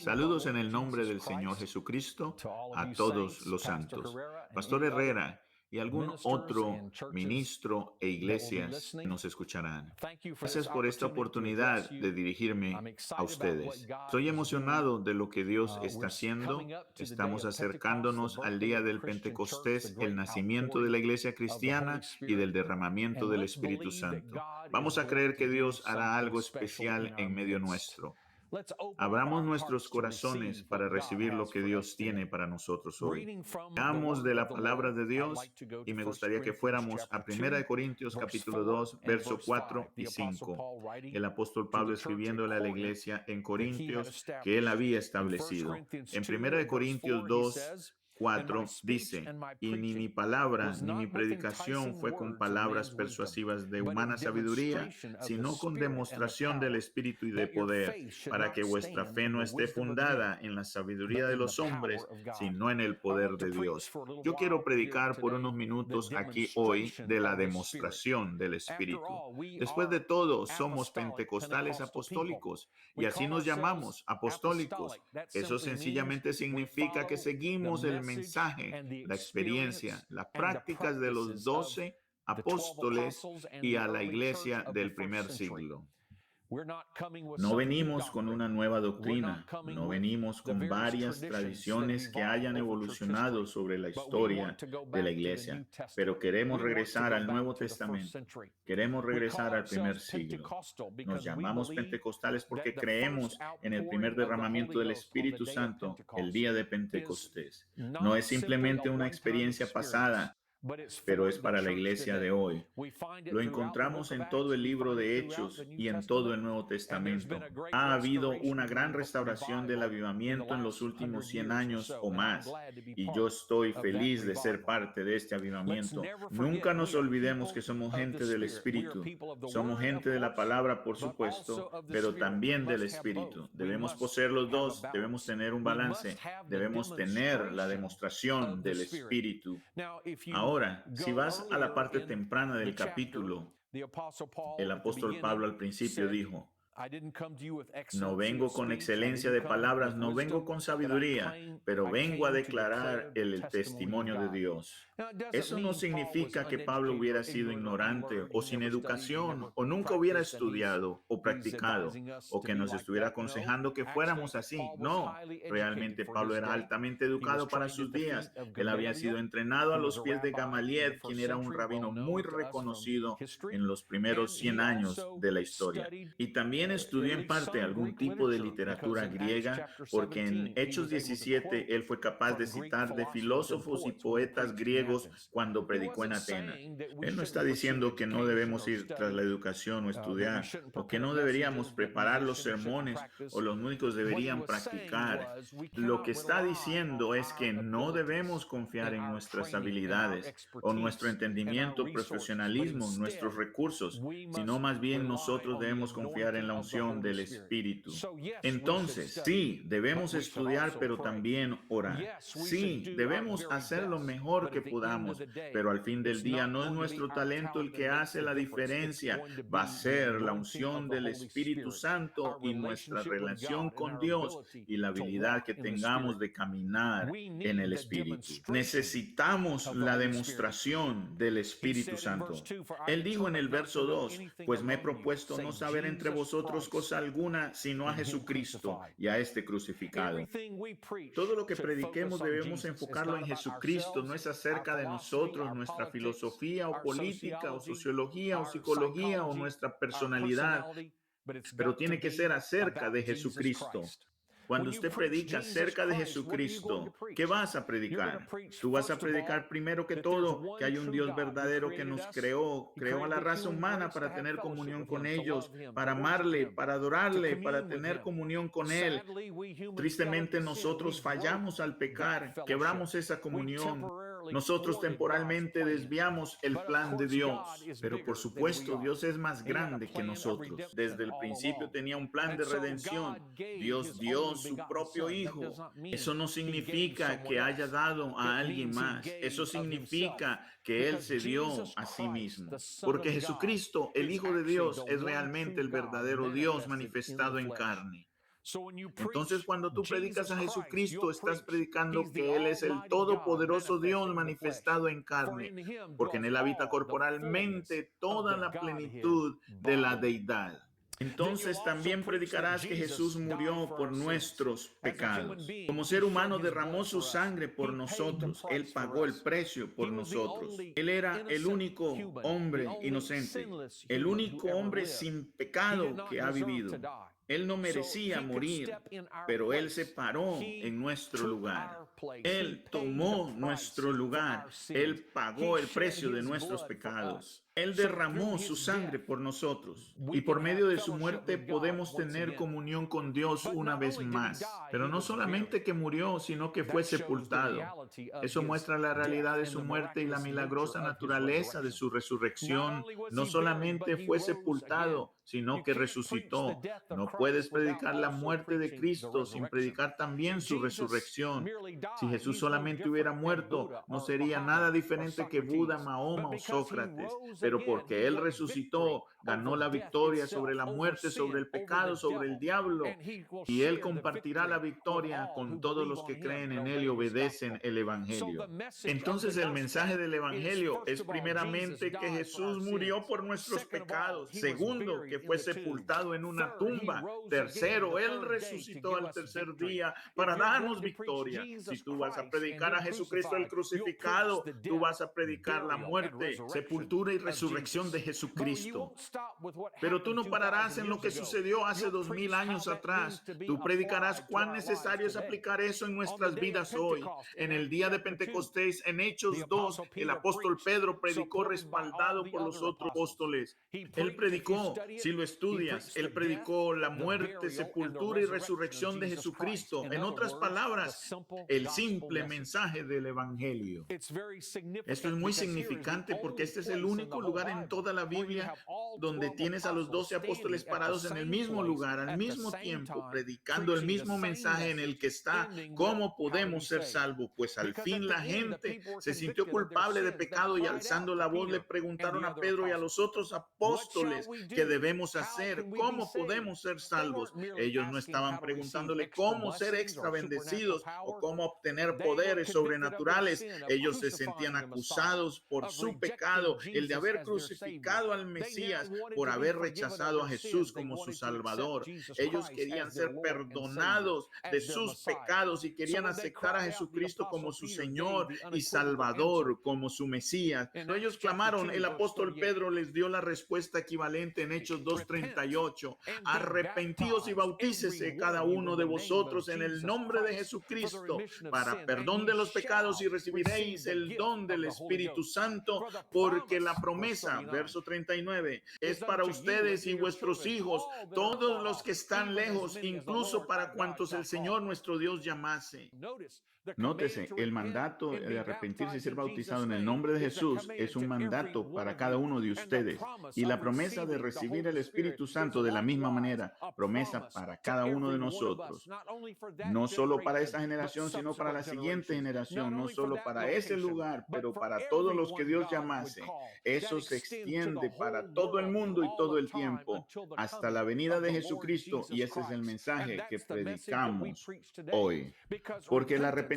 Saludos en el nombre del Señor Jesucristo a todos los santos. Pastor Herrera y algún otro ministro e iglesias nos escucharán. Gracias por esta oportunidad de dirigirme a ustedes. Estoy emocionado de lo que Dios está haciendo. Estamos acercándonos al día del Pentecostés, el nacimiento de la iglesia cristiana y del derramamiento del Espíritu Santo. Vamos a creer que Dios hará algo especial en medio nuestro. Abramos nuestros corazones para recibir lo que Dios tiene para nosotros hoy. Leamos de la palabra de Dios y me gustaría que fuéramos a 1 Corintios capítulo 2, verso 4 y 5. El apóstol Pablo escribiéndole a la iglesia en Corintios que él había establecido. En 1 Corintios 2, 4 dice, y ni mi palabra ni mi predicación fue con palabras persuasivas de humana sabiduría, sino con demostración del Espíritu y de poder, para que vuestra fe no esté fundada en la sabiduría de los hombres, sino en el poder de Dios. Yo quiero predicar por unos minutos aquí hoy de la demostración del Espíritu. Después de todo, somos pentecostales apostólicos y así nos llamamos, apostólicos. Eso sencillamente significa que seguimos el mensaje, la experiencia, las prácticas de los 12 apóstoles y a la iglesia del primer siglo. No venimos con una nueva doctrina, no venimos con varias tradiciones que hayan evolucionado sobre la historia de la iglesia, pero queremos regresar al Nuevo Testamento, queremos regresar al primer siglo. Nos llamamos pentecostales porque creemos en el primer derramamiento del Espíritu Santo el día de Pentecostés. No es simplemente una experiencia pasada, pero es para la iglesia de hoy. Lo encontramos en todo el libro de Hechos y en todo el Nuevo Testamento. Ha habido una gran restauración del avivamiento en los últimos 100 años o más, y yo estoy feliz de ser parte de este avivamiento. Nunca nos olvidemos que somos gente del Espíritu. Somos gente de la palabra, por supuesto, pero también del Espíritu. Debemos poseer los dos, debemos tener un balance, debemos tener la demostración del Espíritu. Ahora, si vas a la parte temprana del capítulo, el apóstol Pablo al principio dijo, no vengo con excelencia de palabras, no vengo con sabiduría, pero vengo a declarar el testimonio de Dios. Eso no significa que Pablo hubiera sido ignorante o sin educación o nunca hubiera estudiado o practicado o que nos estuviera aconsejando que fuéramos así. No, realmente Pablo era altamente educado para sus días. Él había sido entrenado a los pies de Gamaliel, quien era un rabino muy reconocido en los primeros 100 años de la historia. Y también estudió en parte algún tipo de literatura griega, porque en Hechos 17 él fue capaz de citar de filósofos y poetas griegos cuando predicó en Atenas. Él no está diciendo que no debemos ir tras la educación o estudiar, o que no deberíamos preparar los sermones o los músicos deberían practicar. Lo que está diciendo es que no debemos confiar en nuestras habilidades o nuestro entendimiento, profesionalismo, nuestros recursos, sino más bien nosotros debemos confiar en la unción del Espíritu. Entonces, sí, debemos estudiar, pero también orar. Sí, debemos hacer lo mejor que podamos, pero al fin del día no es nuestro talento el que hace la diferencia. Va a ser la unción del Espíritu Santo y nuestra relación con Dios y la habilidad que tengamos de caminar en el Espíritu. Necesitamos la demostración del Espíritu Santo. Él dijo en el verso 2, pues me he propuesto no saber entre vosotros cosa alguna, sino a Jesucristo y a este crucificado. Todo lo que prediquemos debemos enfocarlo en Jesucristo, no es acerca de nosotros, nuestra filosofía o política o sociología o psicología o nuestra personalidad, pero tiene que ser acerca de Jesucristo. Cuando usted predica acerca de Jesucristo, ¿qué vas a predicar? Tú vas a predicar primero que todo que hay un Dios verdadero que nos creó a la raza humana para tener comunión con ellos, para amarle, para adorarle, para tener comunión con Él. Tristemente nosotros fallamos al pecar, quebramos esa comunión. Nosotros temporalmente desviamos el plan de Dios, pero por supuesto Dios es más grande que nosotros. Desde el principio tenía un plan de redención. Dios dio su propio Hijo. Eso no significa que haya dado a alguien más. Eso significa que Él se dio a sí mismo. Porque Jesucristo, el Hijo de Dios, es realmente el verdadero Dios manifestado en carne. Entonces, cuando tú predicas a Jesucristo, estás predicando que Él es el todopoderoso Dios manifestado en carne, porque en Él habita corporalmente toda la plenitud de la deidad. Entonces también predicarás que Jesús murió por nuestros pecados. Como ser humano derramó su sangre por nosotros. Él pagó el precio por nosotros. Él era el único hombre inocente, el único hombre sin pecado que ha vivido. Él no merecía morir, pero Él se paró en nuestro lugar. Él tomó nuestro lugar. Él pagó el precio de nuestros pecados. Él derramó su sangre por nosotros y por medio de su muerte podemos tener comunión con Dios una vez más. Pero no solamente que murió, sino que fue sepultado. Eso muestra la realidad de su muerte y la milagrosa naturaleza de su resurrección. No solamente fue sepultado, sino que resucitó. No puedes predicar la muerte de Cristo sin predicar también su resurrección. Si Jesús solamente hubiera muerto, no sería nada diferente que Buda, Mahoma o Sócrates. Pero porque Él resucitó, ganó la victoria sobre la muerte, sobre el pecado, sobre el diablo. Y Él compartirá la victoria con todos los que creen en Él y obedecen el Evangelio. Entonces el mensaje del Evangelio es primeramente que Jesús murió por nuestros pecados. Segundo, que fue sepultado en una tumba. Tercero, Él resucitó al tercer día para darnos victoria. Si tú vas a predicar a Jesucristo el crucificado, tú vas a predicar la muerte, sepultura y resurrección de Jesucristo. Pero tú no pararás en lo que sucedió hace 2000 años atrás. Tú predicarás cuán necesario es aplicar eso en nuestras vidas hoy. En el día de Pentecostés, en Hechos 2, el apóstol Pedro predicó respaldado por los otros apóstoles. Él predicó, si lo estudias, él predicó la muerte, sepultura y resurrección de Jesucristo. En otras palabras, el simple mensaje del Evangelio. Esto es muy significante porque este es el único lugar en toda la Biblia donde tienes a los 12 apóstoles parados en el mismo lugar, al mismo tiempo, predicando el mismo mensaje en el que está cómo podemos ser salvos. Pues al fin la gente se sintió culpable de pecado y alzando la voz le preguntaron a Pedro y a los otros apóstoles qué debemos hacer, cómo podemos ser salvos. Ellos no estaban preguntándole cómo ser extra bendecidos o cómo obtener poderes sobrenaturales. Ellos se sentían acusados por su pecado, el de haber crucificado al Mesías, por haber rechazado a Jesús como su Salvador. Ellos querían ser perdonados de sus pecados y querían aceptar a Jesucristo como su Señor y Salvador, como su Mesías. Cuando ellos clamaron, el apóstol Pedro les dio la respuesta equivalente en Hechos 2:38. Arrepentíos y bautícese cada uno de vosotros en el nombre de Jesucristo para perdón de los pecados y recibiréis el don del Espíritu Santo, porque la promesa, verso 39, es para ustedes y vuestros hijos, todos los que están lejos, incluso para cuantos el Señor nuestro Dios llamase. Nótese, el mandato de arrepentirse y ser bautizado en el nombre de Jesús es un mandato para cada uno de ustedes. Y la promesa de recibir el Espíritu Santo de la misma manera, promesa para cada uno de nosotros. No solo para esta generación, sino para la siguiente generación. No solo para ese lugar, pero para todos los que Dios llamase. Eso se extiende para todo el mundo y todo el tiempo, hasta la venida de Jesucristo. Y ese es el mensaje que predicamos hoy. Porque el arrepentimiento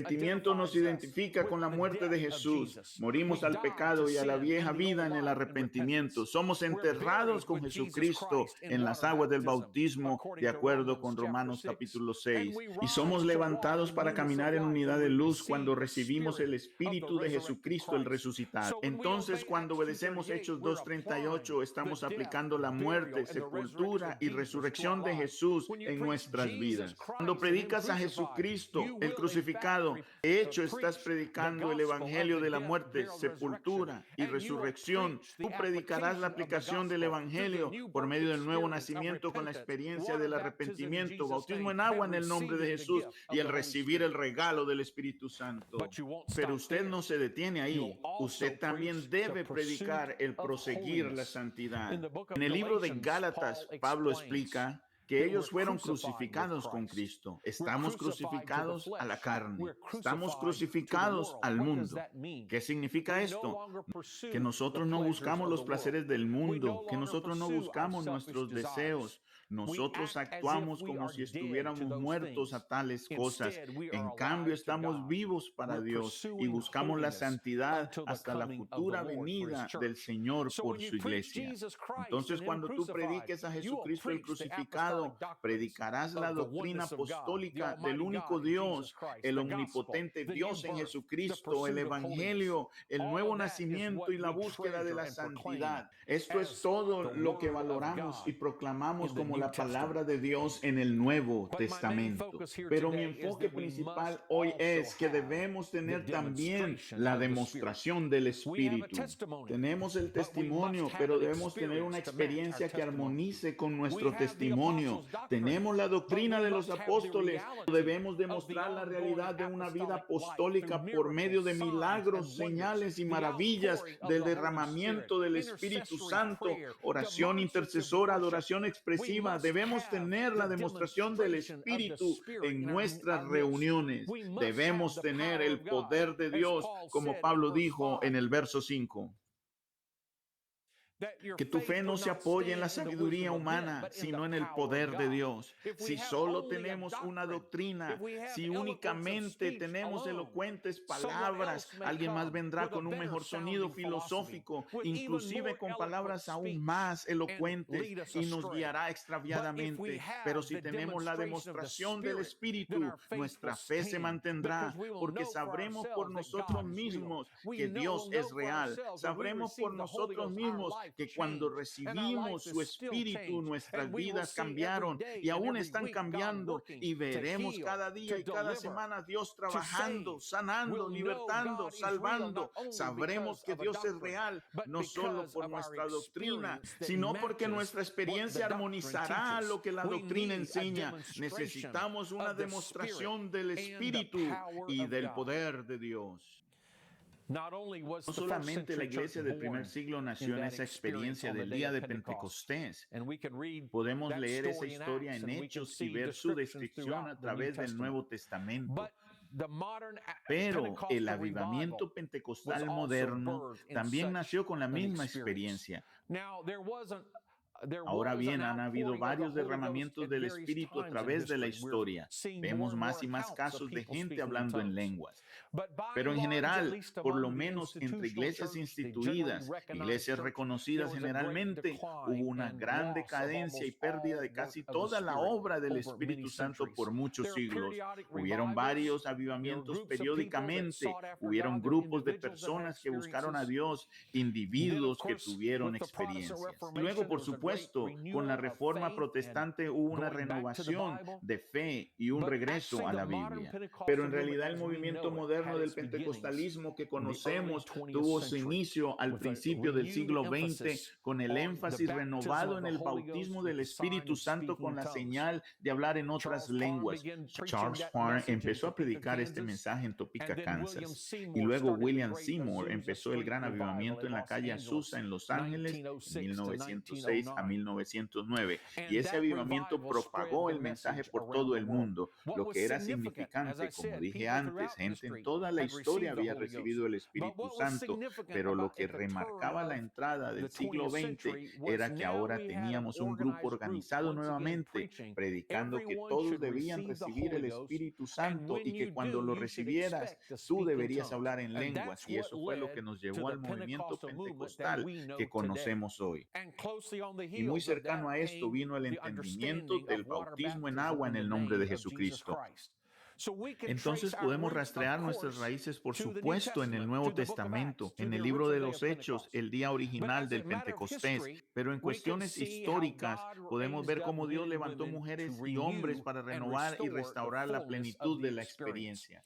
nos identifica con la muerte de Jesús. Morimos al pecado y a la vieja vida en el arrepentimiento. Somos enterrados con Jesucristo en las aguas del bautismo, de acuerdo con Romanos capítulo 6. Y somos levantados para caminar en unidad de luz cuando recibimos el Espíritu de Jesucristo, el resucitado. Entonces, cuando obedecemos Hechos 2:38, estamos aplicando la muerte, sepultura y resurrección de Jesús en nuestras vidas. Cuando predicas a Jesucristo, el crucificado, de hecho estás predicando el evangelio de la muerte, sepultura y resurrección. Tú predicarás la aplicación del evangelio por medio del nuevo nacimiento con la experiencia del arrepentimiento, bautismo en agua en el nombre de Jesús y el recibir el regalo del Espíritu Santo. Pero usted no se detiene ahí. Usted también debe predicar el proseguir la santidad. En el libro de Gálatas, Pablo explica que ellos fueron crucificados con Cristo. Estamos crucificados a la carne. Estamos crucificados al mundo. ¿Qué significa esto? Que nosotros no buscamos los placeres del mundo, que nosotros no buscamos nuestros deseos. Nosotros actuamos como si estuviéramos muertos a tales cosas. En cambio, estamos vivos para Dios y buscamos la santidad hasta la futura venida del Señor por su iglesia. Entonces, cuando tú prediques a Jesucristo el crucificado, predicarás la doctrina apostólica del único Dios, el omnipotente Dios en Jesucristo, el evangelio, el nuevo nacimiento y la búsqueda de la santidad. Esto es todo lo que valoramos y proclamamos como la palabra de Dios en el Nuevo Testamento. Pero mi enfoque principal hoy es que debemos tener también la demostración del Espíritu. Tenemos el testimonio, pero debemos tener una experiencia que armonice con nuestro testimonio. Tenemos la doctrina de los apóstoles. Debemos demostrar la realidad de una vida apostólica por medio de milagros, señales y maravillas, del derramamiento del Espíritu Santo, oración intercesora, adoración expresiva. Debemos tener la demostración del Espíritu en nuestras reuniones. Debemos tener el poder de Dios, como Pablo dijo en el verso 5. Que tu fe no se apoye en la sabiduría humana, sino en el poder de Dios. Si solo tenemos una doctrina, si únicamente tenemos elocuentes palabras, alguien más vendrá con un mejor sonido filosófico, inclusive con palabras aún más elocuentes, y nos guiará extraviadamente. Pero si tenemos la demostración del Espíritu, nuestra fe se mantendrá, porque sabremos por nosotros mismos que Dios es real. Sabremos por nosotros mismos que cuando recibimos su Espíritu, nuestras vidas cambiaron y aún están cambiando, y veremos cada día y cada semana a Dios trabajando, sanando, libertando, salvando. Sabremos que Dios es real, no solo por nuestra doctrina, sino porque nuestra experiencia armonizará lo que la doctrina enseña. Necesitamos una demostración del Espíritu y del poder de Dios. No solamente la iglesia del primer siglo nació en esa experiencia del día de Pentecostés. Podemos leer esa historia en Hechos y ver su descripción a través del Nuevo Testamento. Pero el avivamiento pentecostal moderno también nació con la misma experiencia. Ahora bien, han habido varios derramamientos del Espíritu a través de la historia. Vemos más y más casos de gente hablando en lenguas. Pero en general, por lo menos entre iglesias instituidas, iglesias reconocidas generalmente, hubo una gran decadencia y pérdida de casi toda la obra del Espíritu Santo por muchos siglos. Hubieron varios avivamientos periódicamente, hubieron grupos de personas que buscaron a Dios, individuos que tuvieron experiencias. Y luego, por supuesto, con la Reforma Protestante hubo una renovación de fe y un regreso a la Biblia. Pero en realidad el movimiento moderno del pentecostalismo que conocemos tuvo su inicio al principio del siglo XX con el énfasis renovado en el bautismo del Espíritu Santo con la señal de hablar en otras lenguas. Charles Parr empezó a predicar este mensaje en Topeka, Kansas. Y luego William Seymour empezó el gran avivamiento en la calle Azusa en Los Ángeles en 1906 a 1909, y ese avivamiento propagó el mensaje por todo el mundo, lo que era significante. Como dije antes, gente en toda la historia había recibido el Espíritu Santo, pero lo que remarcaba la entrada del siglo XX era que ahora teníamos un grupo organizado nuevamente, predicando que todos debían recibir el Espíritu Santo y que cuando lo recibieras, tú deberías hablar en lenguas, y eso fue lo que nos llevó al movimiento pentecostal que conocemos hoy. Y muy cercano a esto vino el entendimiento del bautismo en agua en el nombre de Jesucristo. Entonces podemos rastrear nuestras raíces, por supuesto, en el Nuevo Testamento, en el libro de los Hechos, el día original del Pentecostés. Pero en cuestiones históricas podemos ver cómo Dios levantó mujeres y hombres para renovar y restaurar la plenitud de la experiencia.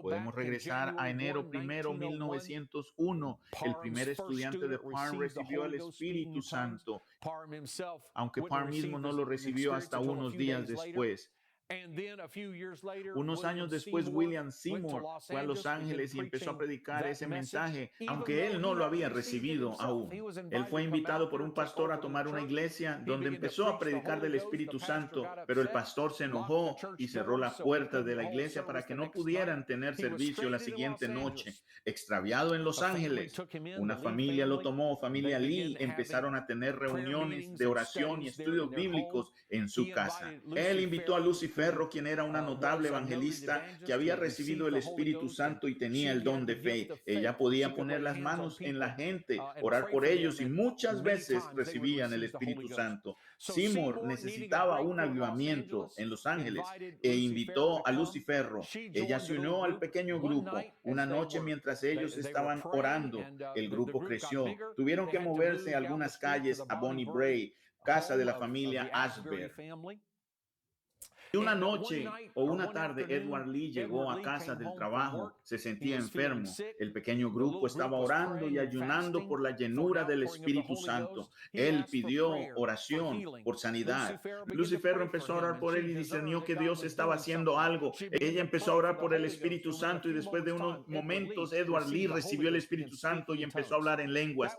Podemos regresar a enero 1, 1901. El primer estudiante de Parr recibió el Espíritu Santo, aunque Parr mismo no lo recibió hasta unos días después. Unos años después, William Seymour fue a Los Ángeles y empezó a predicar ese mensaje, aunque él no lo había recibido aún. Él fue invitado por un pastor a tomar una iglesia donde empezó a predicar del Espíritu Santo, pero el pastor se enojó y cerró la puerta de la iglesia para que no pudieran tener servicio la siguiente noche. Extraviado en Los Ángeles, una familia lo tomó, familia Lee, empezaron a tener reuniones de oración y estudios bíblicos en su casa. Él invitó a Lucy Ferro, quien era una notable evangelista que había recibido el Espíritu Santo y tenía el don de fe. Ella podía poner las manos en la gente, orar por ellos y muchas veces recibían el Espíritu Santo. Seymour necesitaba un avivamiento en Los Ángeles e invitó a Lucy Ferro. Ella se unió al pequeño grupo. Una noche mientras ellos estaban orando, el grupo creció. Tuvieron que moverse algunas calles a Bonnie Brae, casa de la familia Ashberg. Y una noche o una tarde, Edward Lee llegó a casa del trabajo. Se sentía enfermo. El pequeño grupo estaba orando y ayunando por la llenura del Espíritu Santo. Él pidió oración por sanidad. Lucy Ferro empezó a orar por él y discernió que Dios estaba haciendo algo. Ella empezó a orar por el Espíritu Santo y después de unos momentos, Edward Lee recibió el Espíritu Santo y empezó a hablar en lenguas.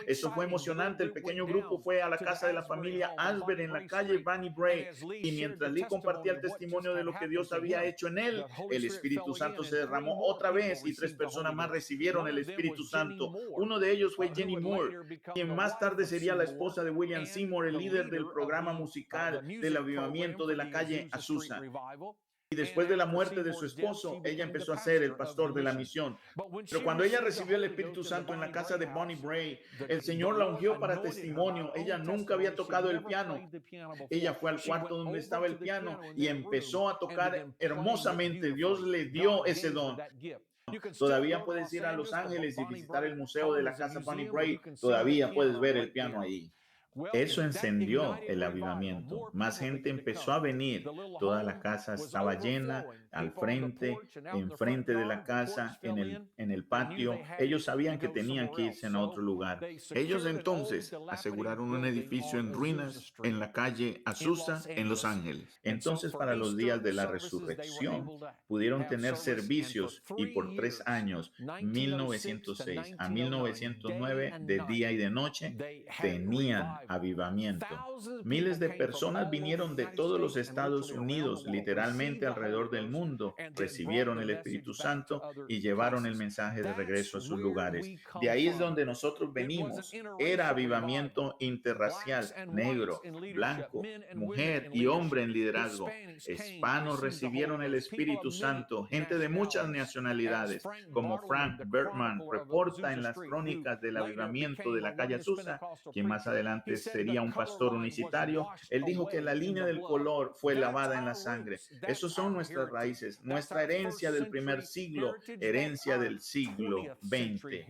Eso fue emocionante. El pequeño grupo fue a la casa de la familia Ashberg en la calle Bonnie Brae y mientras Lee compartía el testimonio de lo que Dios había hecho en él, el Espíritu Santo se derramó otra vez y 3 personas más recibieron el Espíritu Santo. Uno de ellos fue Jenny Moore, quien más tarde sería la esposa de William Seymour, el líder del programa musical del avivamiento de la calle Azusa. Y después de la muerte de su esposo, ella empezó a ser el pastor de la misión. Pero cuando ella recibió el Espíritu Santo en la casa de Bonnie Brae, el Señor la ungió para testimonio. Ella nunca había tocado el piano. Ella fue al cuarto donde estaba el piano y empezó a tocar hermosamente. Dios le dio ese don. Todavía puedes ir a Los Ángeles y visitar el museo de la casa Bonnie Brae. Todavía puedes ver el piano ahí. Eso encendió el avivamiento. Más gente empezó a venir. Toda la casa estaba llena, al frente, enfrente de la casa, en el patio. Ellos sabían que tenían que irse a otro lugar. Ellos entonces aseguraron un edificio en ruinas en la calle Azusa, en Los Ángeles. Entonces, para los días de la resurrección, pudieron tener servicios y por 3 años, 1906 a 1909, de día y de noche, tenían avivamiento. Miles de personas vinieron de todos los Estados Unidos, literalmente alrededor del mundo, recibieron el Espíritu Santo y llevaron el mensaje de regreso a sus lugares. De ahí es donde nosotros venimos. Era avivamiento interracial, negro, blanco, mujer y hombre en liderazgo. Hispanos recibieron el Espíritu Santo, gente de muchas nacionalidades, como Frank Bergman reporta en las crónicas del avivamiento de la calle Azusa, quien más adelante sería un pastor unicitario. Él dijo que la línea del color fue lavada en la sangre. Esos son nuestras raíces, nuestra herencia del primer siglo, herencia del siglo XX.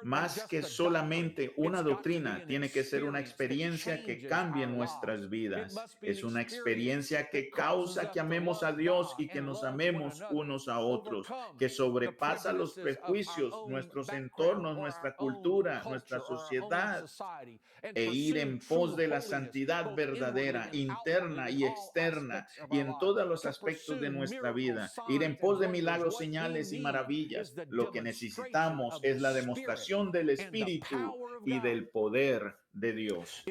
Más que solamente una doctrina, tiene que ser una experiencia que cambie nuestras vidas. Es una experiencia que causa que amemos a Dios y que nos amemos unos a otros, que sobrepasa los prejuicios, nuestros entornos, nuestra cultura, nuestra sociedad, e ir en pos de la santidad verdadera, interna y externa, y en todos los aspectos de nuestra vida. Ir en pos de milagros, señales y maravillas. Lo que necesitamos es la demostración del Espíritu y del poder de Dios.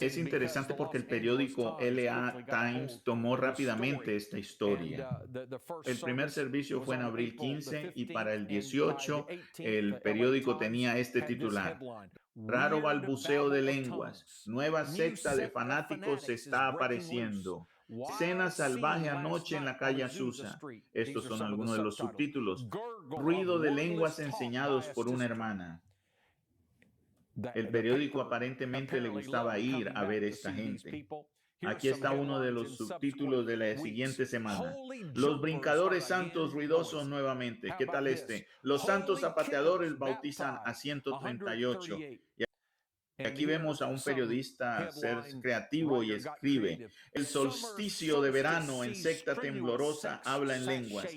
Es interesante porque el periódico LA Times tomó rápidamente esta historia. El primer servicio fue en abril 15 y para el 18 el periódico tenía este titular: raro balbuceo de lenguas, nueva secta de fanáticos se está apareciendo. Escena salvaje anoche en la calle Azusa. Estos son algunos de los subtítulos. Ruido de lenguas enseñados por una hermana. El periódico aparentemente le gustaba ir a ver esta gente. Aquí está uno de los subtítulos de la siguiente semana. Los brincadores santos ruidosos nuevamente. ¿Qué tal este? Los santos zapateadores bautizan a 138. Y aquí vemos a un periodista ser creativo y escribe: el solsticio de verano en secta temblorosa habla en lenguas.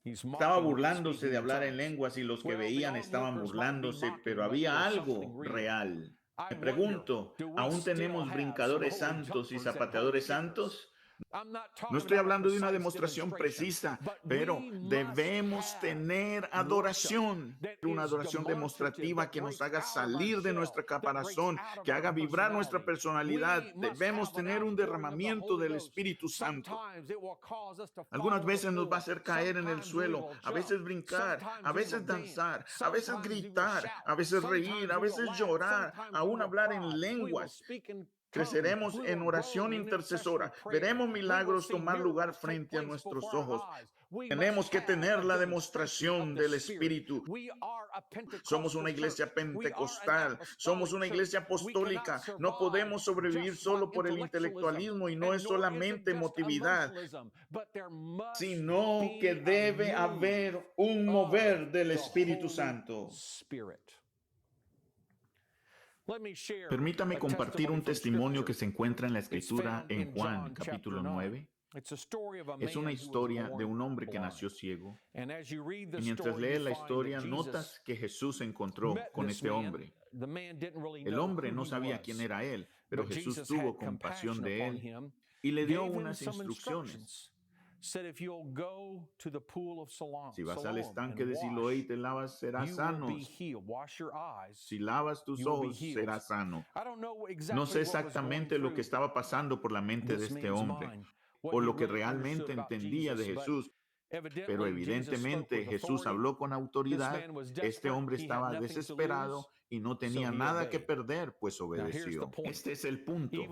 Estaba burlándose de hablar en lenguas y los que veían estaban burlándose, pero había algo real. Me pregunto, ¿aún tenemos brincadores santos y zapateadores santos? No estoy hablando de una demostración precisa, pero debemos tener adoración, una adoración demostrativa que nos haga salir de nuestra caparazón, que haga vibrar nuestra personalidad. Debemos tener un derramamiento del Espíritu Santo. Algunas veces nos va a hacer caer en el suelo, a veces brincar, a veces danzar, a veces gritar, a veces reír, a veces llorar, aún hablar en lenguas. Creceremos en oración intercesora. Veremos milagros tomar lugar frente a nuestros ojos. Tenemos que tener la demostración del Espíritu. Somos una iglesia pentecostal. Somos una iglesia apostólica. No podemos sobrevivir solo por el intelectualismo y no es solamente emotividad, sino que debe haber un mover del Espíritu Santo. Permítame compartir un testimonio que se encuentra en la Escritura en Juan, capítulo 9. Es una historia de un hombre que nació ciego. Y mientras lees la historia, notas que Jesús se encontró con este hombre. El hombre no sabía quién era él, pero Jesús tuvo compasión de él y le dio unas instrucciones. Si vas al estanque de Siloé y te lavas, serás sano. Si lavas tus ojos, serás sano. No sé exactamente lo que estaba pasando por la mente de este hombre o lo que realmente entendía de Jesús, pero evidentemente Jesús habló con autoridad. Este hombre estaba desesperado y no tenía nada que perder, pues obedeció. Este es el punto.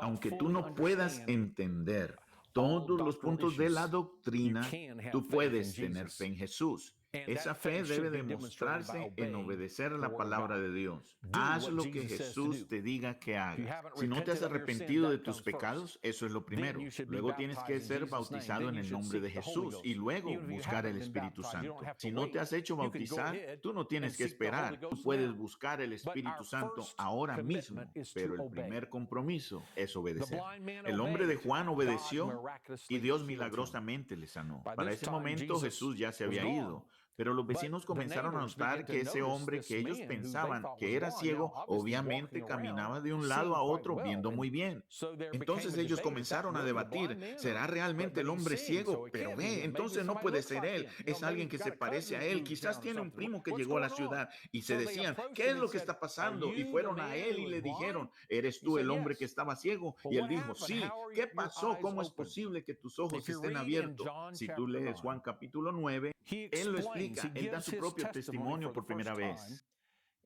Aunque tú no puedas entender todos los puntos de la doctrina, tú puedes tener fe en Jesús. Esa fe debe demostrarse en obedecer la palabra de Dios. Haz lo que Jesús te diga que hagas. Si no te has arrepentido de tus pecados, eso es lo primero. Luego tienes que ser bautizado en el nombre de Jesús y luego buscar el Espíritu Santo. Si no te has hecho bautizar, tú no tienes que esperar. Tú puedes buscar el Espíritu Santo ahora mismo, pero el primer compromiso es obedecer. El hombre de Juan obedeció y Dios milagrosamente le sanó. Para ese momento Jesús ya se había ido. Pero los vecinos comenzaron a notar que ese hombre que ellos pensaban que era ciego, obviamente caminaba de un lado a otro viendo muy bien. Entonces ellos comenzaron a debatir, ¿será realmente el hombre ciego? Pero ve, entonces no puede ser él, es alguien que se parece a él, quizás tiene un primo que llegó a la ciudad. Y se decían, ¿qué es lo que está pasando? Y fueron a él y le dijeron, ¿eres tú el hombre que estaba ciego? Y él dijo, sí. ¿Qué pasó? ¿Cómo es posible que tus ojos estén abiertos? Si tú lees Juan capítulo 9, él lo explica. Él da su propio testimonio por primera vez.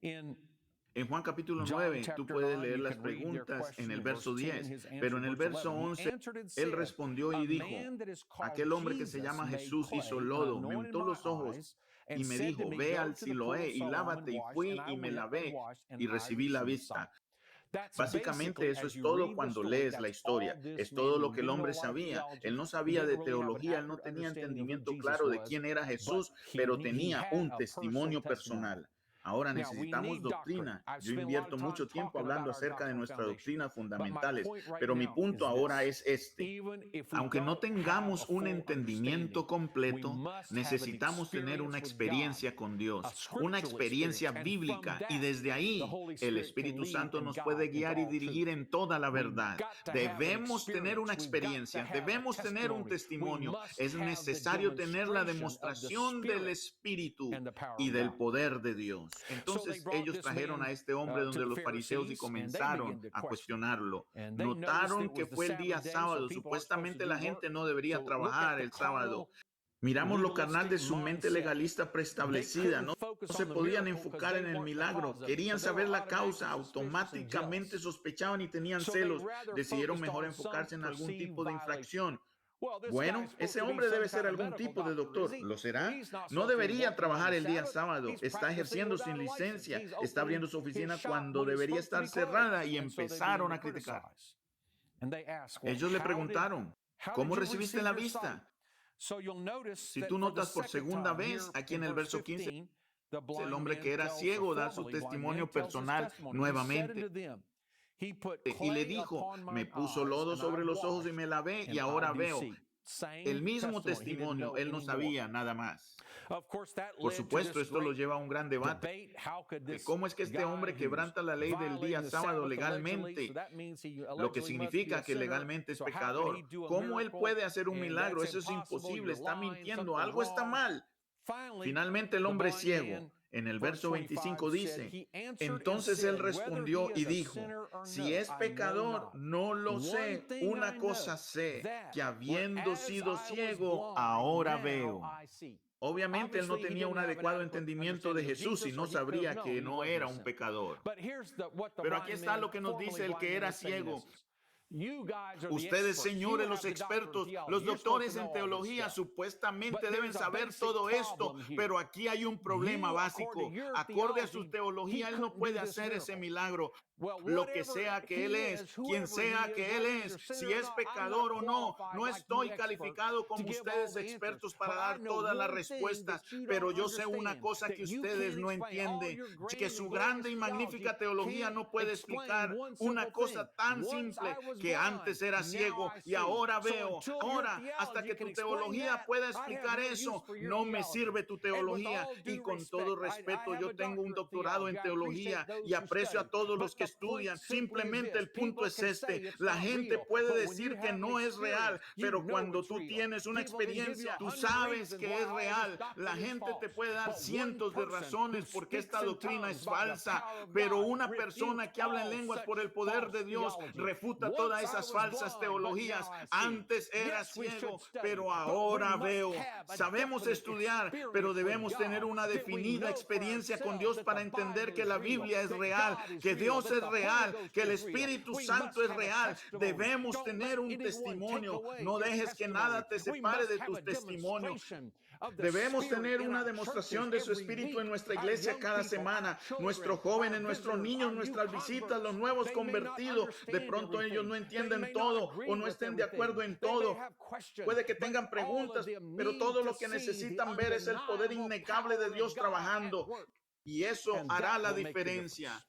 En Juan capítulo 9, tú puedes leer las preguntas en el verso 10, pero en el verso 11, él respondió y dijo, aquel hombre que se llama Jesús hizo lodo, me untó los ojos y me dijo, ve al Siloé y lávate, y fui y me lavé y recibí la vista. Básicamente eso es todo cuando lees la historia, es todo lo que el hombre sabía. Él no sabía de teología, él no tenía entendimiento claro de quién era Jesús, pero tenía un testimonio personal. Ahora necesitamos doctrina. Yo invierto mucho tiempo hablando acerca de nuestras doctrinas fundamentales, pero mi punto ahora es este. Aunque no tengamos un entendimiento completo, necesitamos tener una experiencia con Dios, una experiencia bíblica, y desde ahí el Espíritu Santo nos puede guiar y dirigir en toda la verdad. Debemos tener una experiencia, debemos tener un testimonio. Es necesario tener la demostración del Espíritu y del poder de Dios. Entonces ellos trajeron a este hombre donde los fariseos y comenzaron a cuestionarlo. Notaron que fue el día sábado. Supuestamente la gente no debería trabajar el sábado. Miramos lo carnal de su mente legalista preestablecida. No se podían enfocar en el milagro. Querían saber la causa. Automáticamente sospechaban y tenían celos. Decidieron mejor enfocarse en algún tipo de infracción. Bueno, ese hombre debe ser algún tipo de doctor. ¿Lo será? No debería trabajar el día sábado. Está ejerciendo sin licencia. Está abriendo su oficina cuando debería estar cerrada, y empezaron a criticar. Ellos le preguntaron, ¿cómo recibiste la vista? Si tú notas por segunda vez, aquí en el verso 15, el hombre que era ciego da su testimonio personal nuevamente. Y le dijo, me puso lodo sobre los ojos y me lavé y ahora veo. el mismo testimonio, él no sabía nada más. Por supuesto, esto lo lleva a un gran debate, de cómo es que este hombre quebranta la ley del día sábado legalmente, lo que significa que legalmente es pecador. ¿Cómo él puede hacer un milagro? Eso es imposible, está mintiendo, algo está mal. Finalmente el hombre ciego, en el verso 25 dice, entonces él respondió y dijo, si es pecador, no lo sé. Una cosa sé, que habiendo sido ciego, ahora veo. Obviamente él no tenía un adecuado entendimiento de Jesús y no sabría que no era un pecador. Pero aquí está lo que nos dice el que era ciego. Ustedes, señores, los expertos, los doctores en teología, supuestamente deben saber todo esto, pero aquí hay un problema básico. Acorde a su teología, él no puede hacer ese milagro. Lo que sea que él es, quien sea que él es, si es pecador o no, no estoy calificado como ustedes expertos para dar todas las respuestas, pero yo sé una cosa que ustedes no entienden, que su grande y magnífica teología no puede explicar una cosa tan simple, que antes era ciego y ahora veo. Ahora, hasta que tu teología pueda explicar eso, no me sirve tu teología. Y con todo respeto, yo tengo un doctorado en teología y aprecio a todos los que estudian. Simplemente el punto es este: la gente puede decir que no es real, pero cuando tú tienes una experiencia, tú sabes que es real. La gente te puede dar cientos de razones por qué esta doctrina es falsa, pero una persona que habla en lenguas por el poder de Dios refuta todas esas falsas teologías. Antes era ciego, pero ahora veo. Sabemos estudiar, pero debemos tener una definida experiencia con Dios para entender que la Biblia es real, que Dios es real, que el Espíritu Santo es real. Debemos tener un testimonio. No dejes que nada te separe de tu testimonio. Debemos tener una demostración de su Espíritu en nuestra iglesia cada semana. Nuestros jóvenes, nuestros niños, nuestras visitas, los nuevos convertidos. De pronto ellos no entienden todo o no estén de acuerdo en todo. Puede que tengan preguntas, pero todo lo que necesitan ver es el poder innegable de Dios trabajando. Y eso hará la diferencia.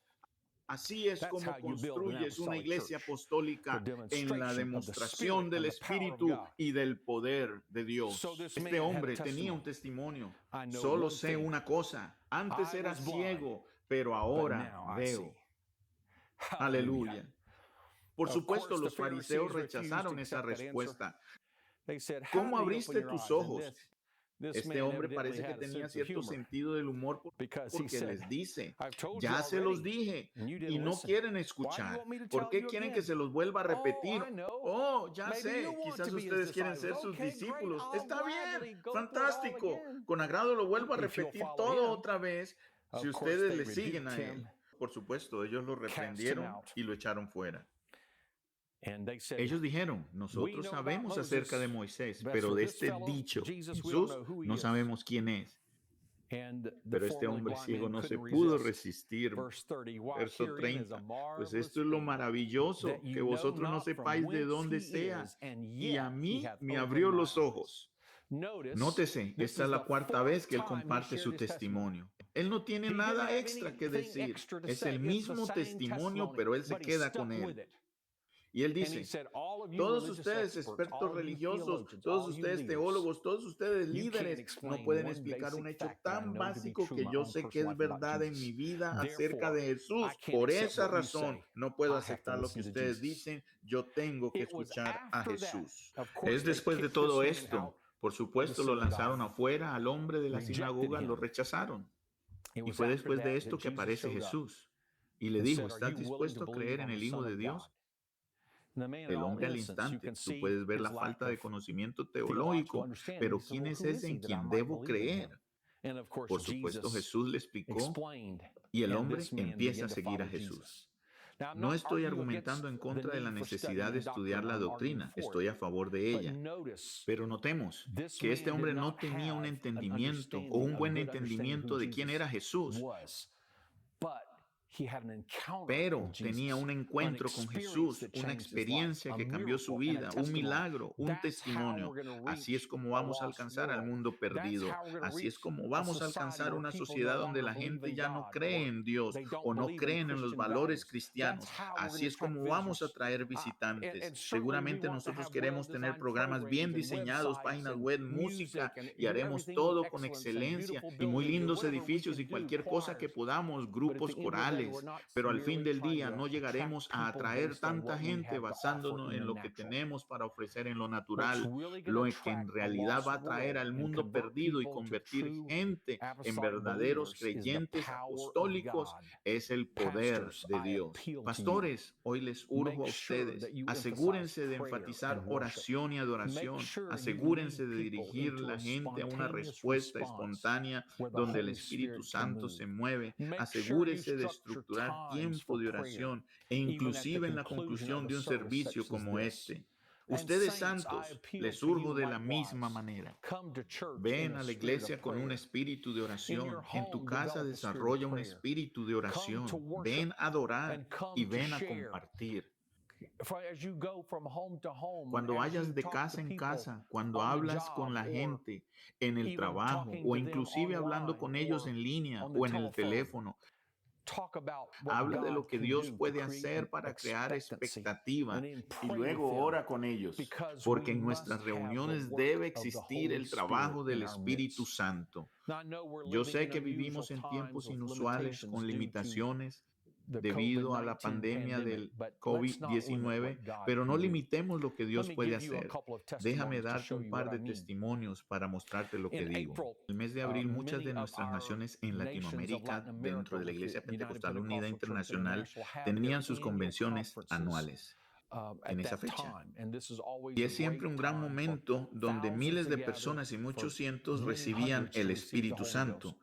Así es como construyes una iglesia apostólica, en la demostración del Espíritu y del poder de Dios. Este hombre tenía un testimonio. Solo sé una cosa: antes era ciego, pero ahora veo. Aleluya. Por supuesto, los fariseos rechazaron esa respuesta. ¿Cómo abriste tus ojos? Este hombre parece que tenía cierto sentido del humor porque les dice, ya se los dije y no quieren escuchar. ¿Por qué quieren que se los vuelva a repetir? Oh, ya sé, quizás ustedes quieren ser sus discípulos. Está bien, fantástico. Con agrado lo vuelvo a repetir todo otra vez si ustedes le siguen a él. Por supuesto, ellos lo reprendieron y lo echaron fuera. Ellos dijeron, nosotros sabemos acerca de Moisés, pero de este dicho, Jesús, no sabemos quién es. Pero este hombre ciego no se pudo resistir. Verso 30. Pues esto es lo maravilloso, que vosotros no sepáis de dónde sea, y a mí me abrió los ojos. Nótese, esta es la cuarta vez que él comparte su testimonio. Él no tiene nada extra que decir. Es el mismo testimonio, pero él se queda con él. Y él dice, todos ustedes expertos religiosos, todos ustedes teólogos, todos ustedes líderes, no pueden explicar un hecho tan básico que yo sé que es verdad en mi vida acerca de Jesús. Por esa razón, no puedo aceptar lo que ustedes dicen. Yo tengo que escuchar a Jesús. Es después de todo esto. Por supuesto, lo lanzaron afuera al hombre de la sinagoga, lo rechazaron. Y fue después de esto que aparece Jesús. Y le dijo, ¿estás dispuesto a creer en el Hijo de Dios? El hombre al instante, tú puedes ver la falta de conocimiento teológico, pero ¿quién es ese en quien debo creer? Por supuesto, Jesús le explicó y el hombre empieza a seguir a Jesús. No estoy argumentando en contra de la necesidad de estudiar la doctrina, estoy a favor de ella. Pero notemos que este hombre no tenía un entendimiento o un buen entendimiento de quién era Jesús. pero tenía un encuentro con Jesús, una experiencia que cambió su vida, un milagro, un testimonio. Así es como vamos a alcanzar al mundo perdido. Así es como vamos a alcanzar una sociedad donde la gente ya no cree en Dios o no creen en los valores cristianos. Así es como vamos a traer visitantes. Seguramente nosotros queremos tener programas bien diseñados, páginas web, música, y haremos todo con excelencia y muy lindos edificios y cualquier cosa que podamos, grupos corales. Pero al fin del día no llegaremos a atraer tanta gente basándonos en lo que tenemos para ofrecer en lo natural. Lo que en realidad va a traer al mundo perdido y convertir gente en verdaderos creyentes apostólicos es el poder de Dios. Pastores, hoy les urjo a ustedes, asegúrense de enfatizar oración y adoración. Asegúrense de dirigir la gente a una respuesta espontánea donde el Espíritu Santo se mueve. Asegúrese de estructurar tiempo de oración e inclusive en la conclusión de un servicio como este. Ustedes santos, les urjo de la misma manera. Ven a la iglesia con un espíritu de oración. En tu casa desarrolla un espíritu de oración. Ven a adorar y ven a compartir. Cuando vayas de casa en casa, cuando hablas con la gente en el trabajo o inclusive hablando con ellos en línea o en el teléfono, habla de lo que Dios puede hacer para crear expectativa y luego ora con ellos, porque en nuestras reuniones debe existir el trabajo del Espíritu Santo. Yo sé que vivimos en tiempos inusuales con limitaciones debido a la pandemia del COVID-19, pero no limitemos lo que Dios puede hacer. Déjame darte un par de testimonios para mostrarte lo que digo. El mes de abril, muchas de nuestras naciones en Latinoamérica, dentro de la Iglesia Pentecostal Unida Internacional, tenían sus convenciones anuales en esa fecha. Y es siempre un gran momento donde miles de personas y muchos cientos recibían el Espíritu Santo.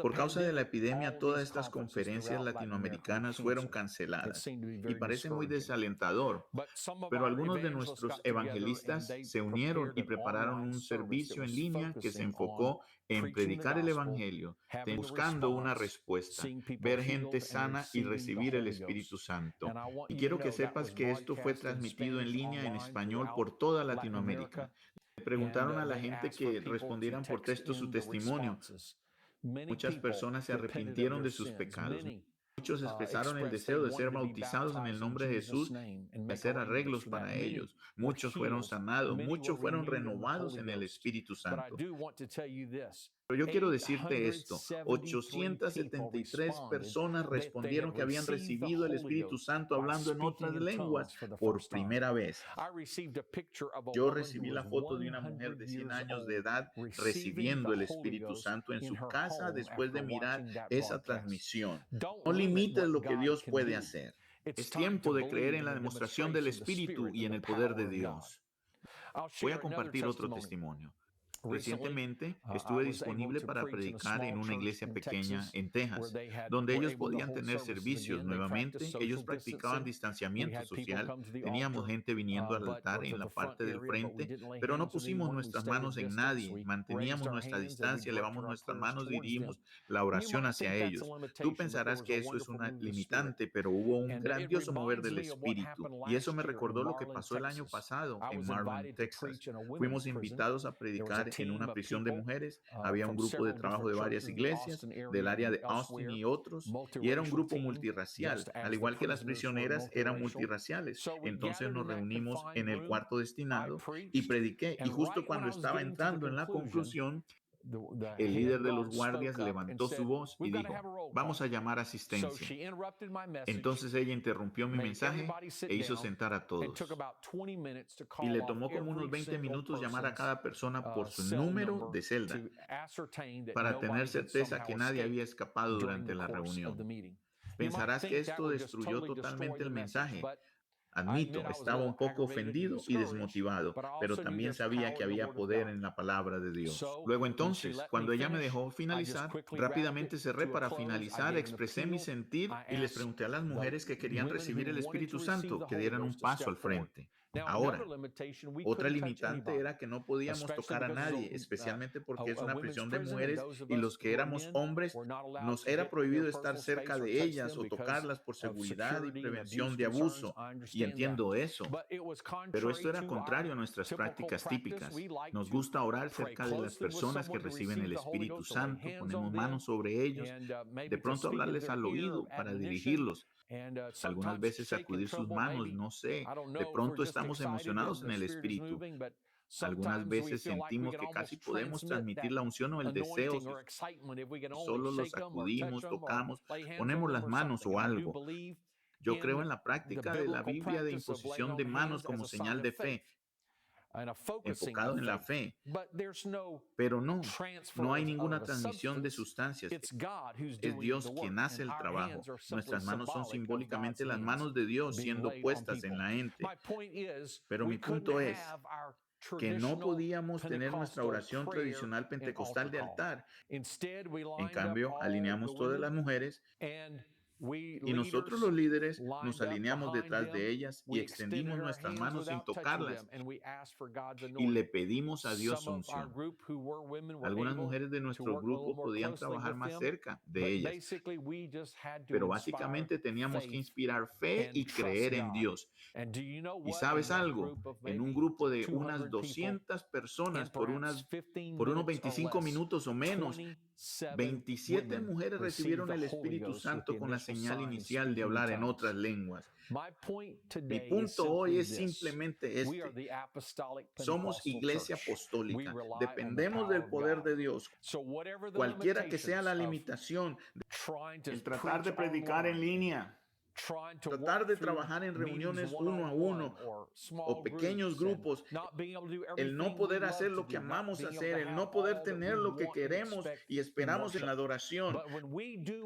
Por causa de la epidemia, todas estas conferencias latinoamericanas fueron canceladas y parece muy desalentador, pero algunos de nuestros evangelistas se unieron y prepararon un servicio en línea que se enfocó en predicar el evangelio, buscando una respuesta, ver gente sana y recibir el Espíritu Santo. Y quiero que sepas que esto fue transmitido en línea en español por toda Latinoamérica. Le preguntaron a la gente que respondieran por texto su testimonio. Muchas personas se arrepintieron de sus pecados. Muchos expresaron el deseo de ser bautizados en el nombre de Jesús y hacer arreglos para ellos. Muchos fueron sanados, muchos fueron renovados en el Espíritu Santo. Pero yo quiero decirte esto, 873 personas respondieron que habían recibido el Espíritu Santo hablando en otras lenguas por primera vez. Yo recibí la foto de una mujer de 100 años de edad recibiendo el Espíritu Santo en su casa después de mirar esa transmisión. No limites lo que Dios puede hacer. Es tiempo de creer en la demostración del Espíritu y en el poder de Dios. Voy a compartir otro testimonio. Recientemente estuve disponible para predicar en una iglesia pequeña en Texas, donde ellos podían tener servicios nuevamente. Ellos practicaban distanciamiento social. Teníamos gente viniendo al altar en la parte del frente, pero no pusimos nuestras manos en nadie. Manteníamos nuestra distancia, elevamos nuestras manos, dirigimos la oración hacia ellos. Tú pensarás que eso es una limitante, pero hubo un grandioso mover del Espíritu. Y eso me recordó lo que pasó el año pasado en Marvin, Texas. Fuimos invitados a predicar en una prisión de mujeres. Había un grupo de trabajo de varias iglesias, del área de Austin y otros, y era un grupo multirracial, al igual que las prisioneras eran multirraciales. Entonces nos reunimos en el cuarto destinado y prediqué, y justo cuando estaba entrando en la conclusión, el líder de los guardias levantó su voz y dijo: vamos a llamar asistencia. Entonces ella interrumpió mi mensaje e hizo sentar a todos. Y le tomó como unos 20 minutos llamar a cada persona por su número de celda para tener certeza que nadie había escapado durante la reunión. Pensarás que esto destruyó totalmente el mensaje. Admito, estaba un poco ofendido y desmotivado, pero también sabía que había poder en la palabra de Dios. Luego entonces, cuando ella me dejó finalizar, rápidamente cerré para finalizar, expresé mi sentir y les pregunté a las mujeres que querían recibir el Espíritu Santo que dieran un paso al frente. Ahora, otra limitante era que no podíamos tocar a nadie, especialmente porque es una prisión de mujeres y los que éramos hombres nos era prohibido estar cerca de ellas o tocarlas por seguridad y prevención de abuso. Y entiendo eso, pero esto era contrario a nuestras prácticas típicas. Nos gusta orar cerca de las personas que reciben el Espíritu Santo, ponemos manos sobre ellos, de pronto hablarles al oído para dirigirlos. Algunas veces sacudir sus manos, no sé. De pronto estamos emocionados en el Espíritu. Algunas veces sentimos que casi podemos transmitir la unción o el deseo si solo los sacudimos, tocamos, ponemos las manos o algo. Yo creo en la práctica de la Biblia de imposición de manos como señal de fe, enfocado en la fe. Pero no hay ninguna transmisión de sustancias. Es Dios quien hace el trabajo. Nuestras manos son simbólicamente las manos de Dios siendo puestas en la gente. Pero mi punto es que no podíamos tener nuestra oración tradicional pentecostal de altar. En cambio, alineamos todas las mujeres y nosotros los líderes nos alineamos detrás de ellas y extendimos nuestras manos sin tocarlas y le pedimos a Dios su unción. Algunas mujeres de nuestro grupo podían trabajar más cerca de ellas, pero básicamente teníamos que inspirar fe y creer en Dios. ¿Y sabes algo? En un grupo de unas 200 personas por unos 25 minutos o menos, 27 mujeres recibieron el Espíritu Santo con la señal inicial de hablar en otras lenguas. Mi punto hoy es simplemente este. Somos iglesia apostólica. Dependemos del poder de Dios. Cualquiera que sea la limitación, el tratar de predicar en línea, tratar de trabajar en reuniones uno a uno o pequeños grupos, el no poder hacer lo que amamos hacer, el no poder tener lo que queremos y esperamos en la adoración.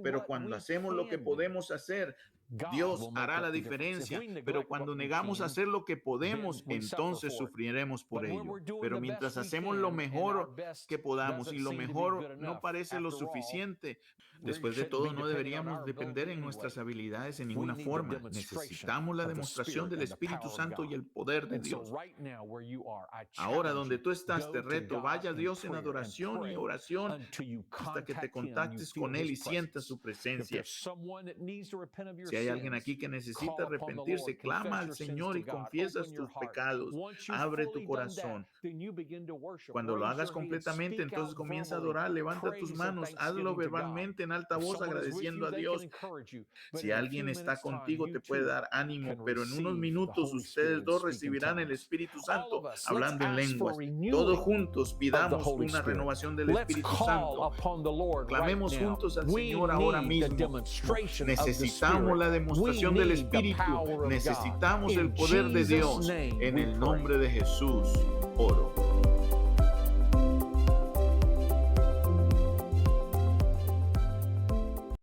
Pero cuando hacemos lo que podemos hacer, Dios hará la diferencia, pero cuando negamos hacer lo que podemos, entonces sufriremos por ello. Pero mientras hacemos lo mejor que podamos y lo mejor no parece lo suficiente, después de todo no deberíamos depender en nuestras habilidades en ninguna forma. Necesitamos la demostración del Espíritu Santo y el poder de Dios. Ahora, donde tú estás, te reto, vaya a Dios en adoración y oración hasta que te contactes con Él y sientas su presencia. Si hay alguien aquí que necesita arrepentirse, clama al Señor y confiesas tus pecados. Abre tu corazón. Cuando lo hagas completamente, entonces comienza a adorar. Levanta tus manos. Hazlo verbalmente en alta voz agradeciendo a Dios. Si alguien está contigo, te puede dar ánimo, pero en unos minutos ustedes dos recibirán el Espíritu Santo hablando en lenguas. Todos juntos pidamos una renovación del Espíritu Santo. Clamemos juntos al Señor ahora mismo. Necesitamos la demostración del Espíritu. Necesitamos el poder de Dios. En el nombre de Jesús, oro.